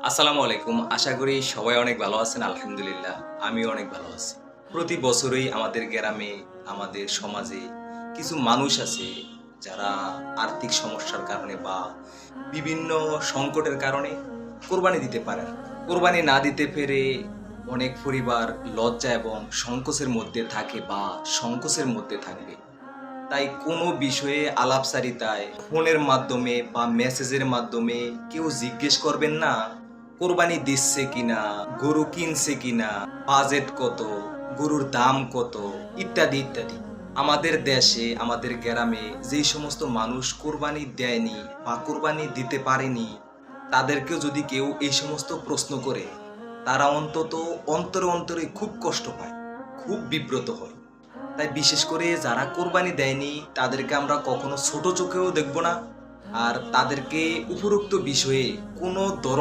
আসসালামু আলাইকুম। আশা করি সবাই অনেক ভালো আছেন। আলহামদুলিল্লাহ, আমিও অনেক ভালো আছি। প্রতি বছরই আমাদের গ্রামে, আমাদের সমাজে কিছু মানুষ আছে যারা আর্থিক সমস্যার কারণে বা বিভিন্ন সংকটের কারণে কোরবানি দিতে পারে না। কোরবানি না দিতে পেরে অনেক পরিবার লজ্জা এবং সংকোচের মধ্যে থাকে বা সংকোচের মধ্যে থাকবে। তাই কোনো বিষয়ে আলাপচারিতায় ফোনের মাধ্যমে বা মেসেজের মাধ্যমে কেউ জিজ্ঞেস করবেন না কোরবানি দিচ্ছে কিনা, গরু কিনছে কিনা, বাজেট কত, গরুর দাম কত, ইত্যাদি ইত্যাদি। আমাদের দেশে, আমাদের গ্রামে যেই সমস্ত মানুষ কোরবানি দেয়নি বা কোরবানি দিতে পারেনি, তাদেরকেও যদি কেউ এই সমস্ত প্রশ্ন করে, তারা অন্তত অন্তরে অন্তরে খুব কষ্ট পায়, খুব বিব্রত হয়। তাই বিশেষ করে যারা কোরবানি দেয়নি তাদেরকে আমরা কখনো ছোট চোখেও দেখব না, আর তাদেরকে উপরোক্ত বিষয়ে কোনো ধরনের